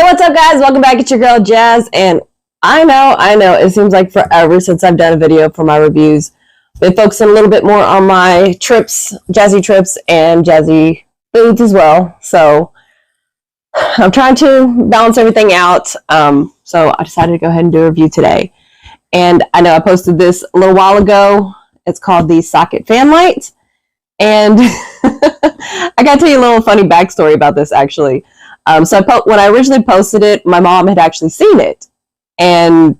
what's up, guys? Welcome back. It's your girl Jazz, and I know it seems like forever since I've done a video for my reviews. Been focusing a little bit more on my trips, jazzy trips, and jazzy foods as well. So I'm trying to balance everything out. So I decided to go ahead and do a review today. And I know I posted this a little while ago. It's called the socket fan light. And I got to tell you a little funny backstory about this, actually. So when I originally posted it, my mom had actually seen it and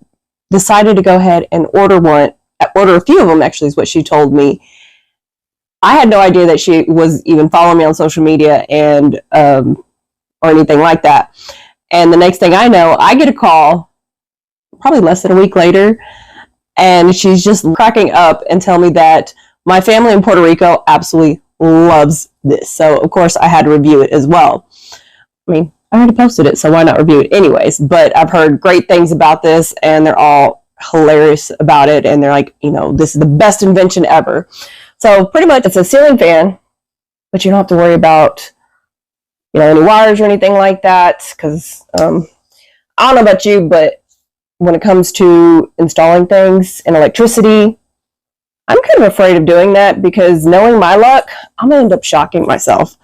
decided to go ahead and order a few of them, actually, is what she told me. I had no idea that she was even following me on social media and or anything like that. And the next thing I know, I get a call probably less than a week later, and she's just cracking up and telling me that my family in Puerto Rico absolutely loves this. So, of course, I had to review it as well. I mean, I already posted it, so why not review it anyways? But I've heard great things about this, and they're all hilarious about it. And they're like, this is the best invention ever. So pretty much it's a ceiling fan, but you don't have to worry about, any wires or anything like that. Because I don't know about you, but when it comes to installing things and electricity, I'm kind of afraid of doing that because knowing my luck, I'm going to end up shocking myself.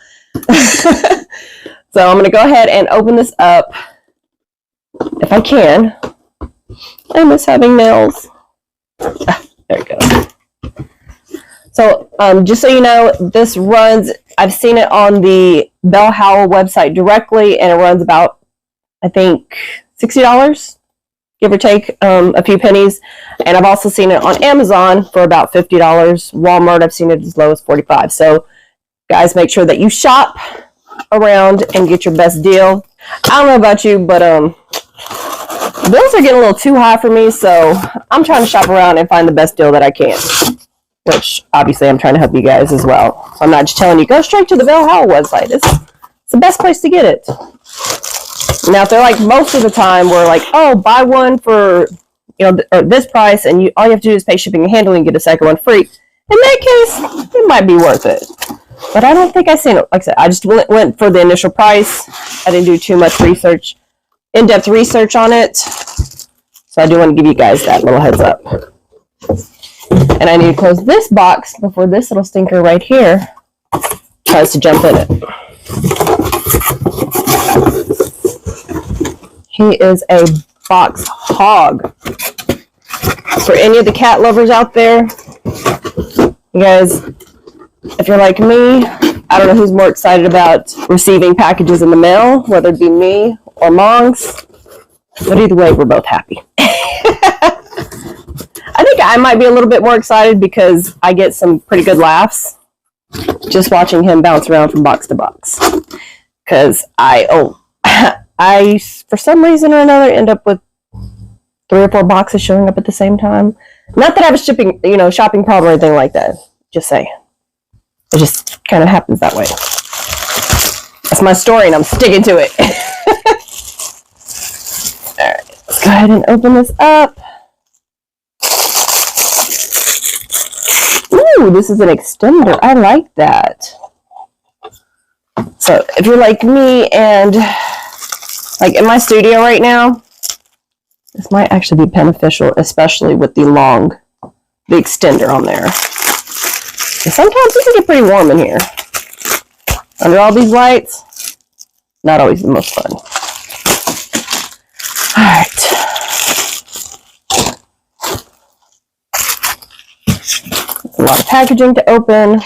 So I'm going to go ahead and open this up if I can. I miss having nails. There we go. So just so you know, this runs, I've seen it on the bell+howell website directly, and it runs about, I think, $60, give or take a few pennies. And I've also seen it on Amazon for about $50. Walmart, I've seen it as low as $45. So guys, make sure that you shop around and get your best deal. I don't know about you, but bills are getting a little too high for me, so I'm trying to shop around and find the best deal that I can, which obviously I'm trying to help you guys as well. So I'm not just telling you, go straight to the bell+howell website. It's the best place to get it. Now, if they're like most of the time, we're like, oh, buy one for or this price, and all you have to do is pay shipping and handling and get a second one free. In that case, it might be worth it. But I don't think I've seen it. Like I said, I just went for the initial price. I didn't do too much research, in-depth research on it. So I do want to give you guys that little heads up. And I need to close this box before this little stinker right here tries to jump in it. He is a box hog. For any of the cat lovers out there, you guys, if you're like me, I don't know who's more excited about receiving packages in the mail, whether it be me or Mongs, but either way, we're both happy. I think I might be a little bit more excited because I get some pretty good laughs just watching him bounce around from box to box. Because I, for some reason or another, end up with 3 or 4 boxes showing up at the same time. Not that I have a shopping problem or anything like that. Just saying. It just kind of happens that way. That's my story, and I'm sticking to it. Alright, let's go ahead and open this up. Ooh, this is an extender. I like that. So, if you're like me and, like in my studio right now, this might actually be beneficial, especially with the extender on there. And sometimes it can get pretty warm in here. Under all these lights, not always the most fun. Alright. A lot of packaging to open.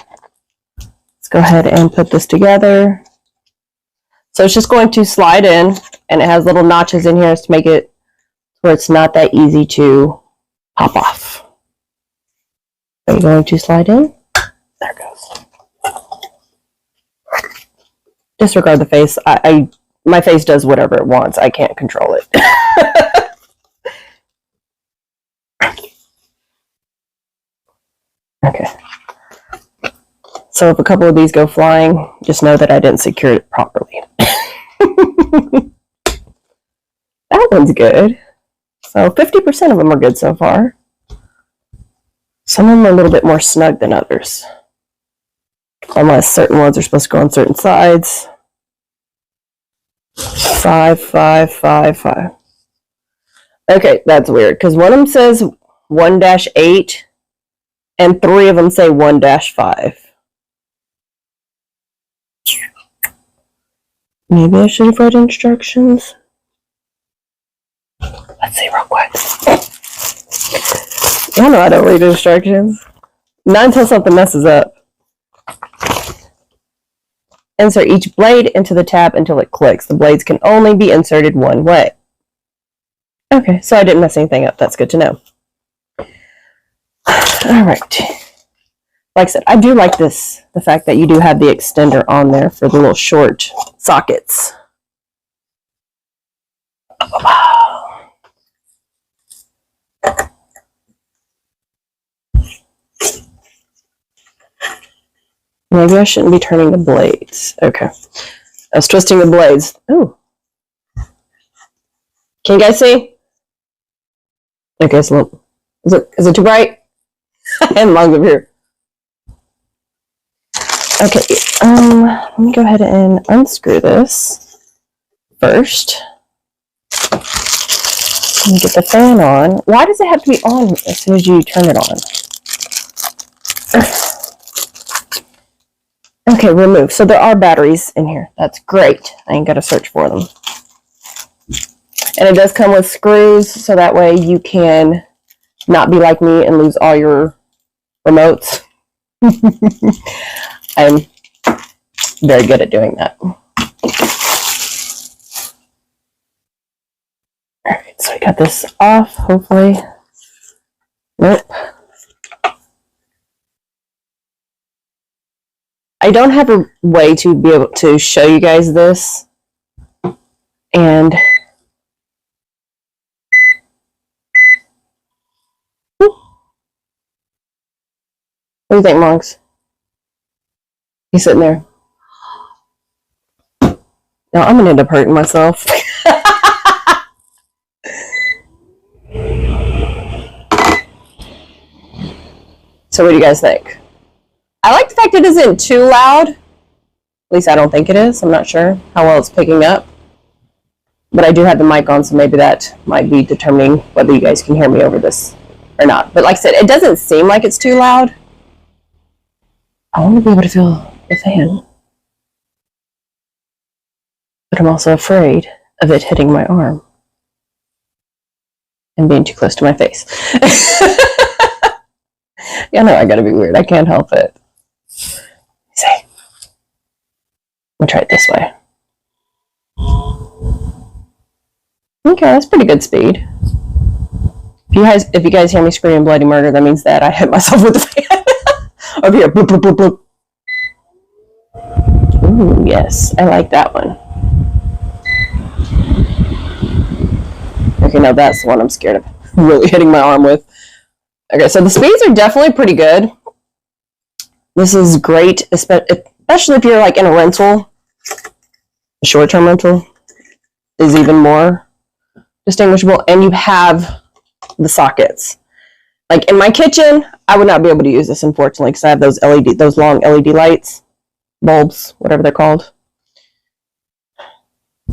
Let's go ahead and put this together. So it's just going to slide in, and it has little notches in here to make it where it's not that easy to pop off. Are you going to slide in? There it goes. Disregard the face. My face does whatever it wants. I can't control it. Okay. So if a couple of these go flying, just know that I didn't secure it properly. That one's good. So 50% of them are good so far. Some of them are a little bit more snug than others. Unless certain ones are supposed to go on certain sides. 5, 5, 5, 5. Okay, that's weird because one of them says 1-8 and 3 of them say 1-5. Maybe I should have read instructions. Let's see real quick. I know I don't read instructions. Not until something messes up. Insert each blade into the tab until it clicks. The blades can only be inserted one way. Okay, so I didn't mess anything up. That's good to know. Alright. Like I said, I do like this, the fact that you do have the extender on there for the little short sockets. Maybe I shouldn't be turning the blades. Okay. I was twisting the blades. Ooh. Can you guys see? Okay, so is it too bright? And long over here. Okay, let me go ahead and unscrew this first. Let me get the fan on. Why does it have to be on as soon as you turn it on? Okay, remove. So there are batteries in here. That's great. I ain't got to search for them. And it does come with screws, so that way you can not be like me and lose all your remotes. I'm very good at doing that. Alright, so I got this off, hopefully. Nope. I don't have a way to be able to show you guys this. And what do you think, Monks? He's sitting there. No, I'm gonna end up hurting myself. So what do you guys think? I like the fact it isn't too loud. At least I don't think it is. I'm not sure how well it's picking up. But I do have the mic on, so maybe that might be determining whether you guys can hear me over this or not. But like I said, it doesn't seem like it's too loud. I want to be able to feel the fan. But I'm also afraid of it hitting my arm and being too close to my face. Yeah, no, I gotta be weird. I can't help it. See. We'll try it this way. Okay, that's pretty good speed. If you guys hear me screaming bloody murder, that means that I hit myself with the fan. Over here. Bloop, bloop, bloop, bloop. Ooh, yes. I like that one. Okay, now that's the one I'm scared of really hitting my arm with. Okay, so the speeds are definitely pretty good. This is great, especially if you're like in a rental. A short-term rental is even more distinguishable, and you have the sockets. Like in my kitchen, I would not be able to use this, unfortunately, because I have those long LED lights, bulbs, whatever they're called.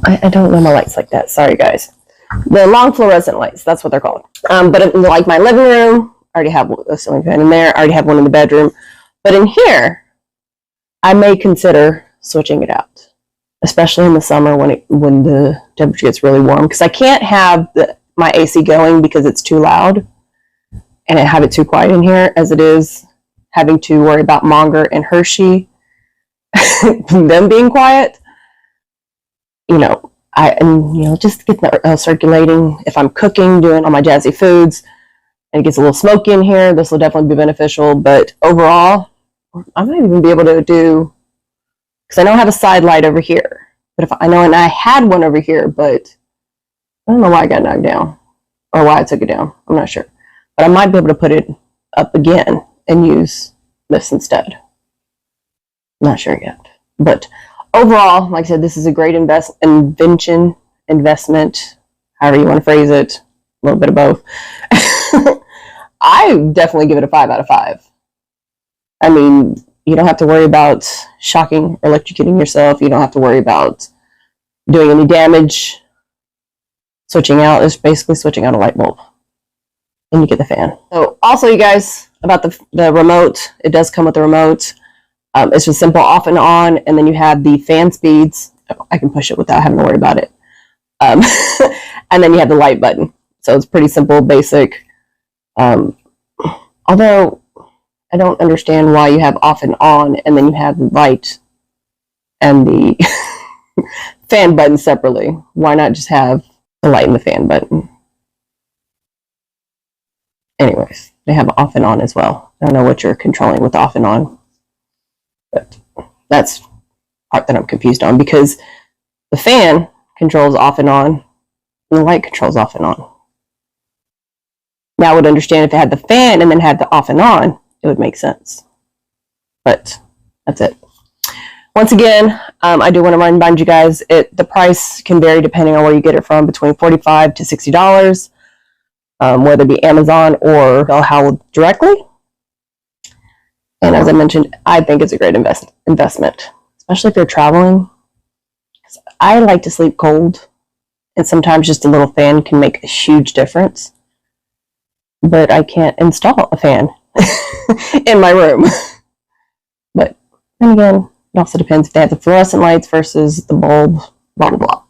I don't know my lights like that. Sorry, guys. The long fluorescent lights, that's what they're called. But in like my living room, I already have a ceiling fan in there. I already have one in the bedroom. But in here, I may consider switching it out, especially in the summer when the temperature gets really warm, because I can't have my AC going because it's too loud, and I have it too quiet in here as it is having to worry about Monger and Hershey, them being quiet. Just get the circulating. If I'm cooking, doing all my jazzy foods, and it gets a little smoky in here, this will definitely be beneficial. But overall, I might even be able to do, because I know I have a side light over here. But and I had one over here, but I don't know why I got knocked down or why I took it down. I'm not sure. But I might be able to put it up again and use this instead. I'm not sure yet. But overall, like I said, this is a great investment, however you want to phrase it, a little bit of both. I definitely give it a 5 out of 5. I mean, you don't have to worry about shocking or electrocuting yourself. You don't have to worry about doing any damage. Switching out is basically switching out a light bulb. And you get the fan. So also, you guys, about the remote, it does come with the remote. It's just simple off and on, and then you have the fan speeds. I can push it without having to worry about it. And then you have the light button. So it's pretty simple, basic. Although I don't understand why you have off and on, and then you have the light and the fan button separately. Why not just have the light and the fan button? Anyways, they have off and on as well. I don't know what you're controlling with off and on, but that's the part that I'm confused on, because the fan controls off and on, and the light controls off and on. Now I would understand if it had the fan and then had the off and on, it would make sense. But that's it. Once again, I do want to remind you guys, the price can vary depending on where you get it from, between $45 to $60, whether it be Amazon or bell+howell directly. And as I mentioned, I think it's a great investment, especially if you're traveling. I like to sleep cold, and sometimes just a little fan can make a huge difference. But I can't install a fan in my room. But then again, it also depends if they have the fluorescent lights versus the bulb, blah, blah, blah.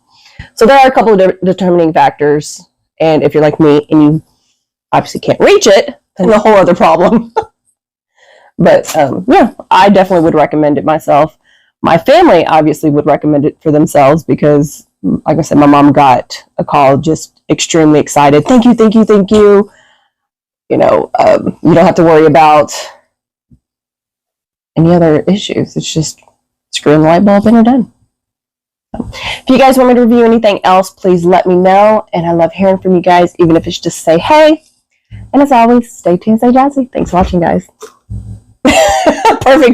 So there are a couple of determining factors. And if you're like me and you obviously can't reach it, then a whole other problem. But yeah, I definitely would recommend it myself. My family obviously would recommend it for themselves because, like I said, my mom got a call just extremely excited. Thank you, thank you, thank you. You know, you don't have to worry about any other issues. It's just screwing the light bulb in and done. So, if you guys want me to review anything else, please let me know. And I love hearing from you guys, even if it's just say hey. And as always, stay tuned, stay jazzy. Thanks for watching, guys. Perfect.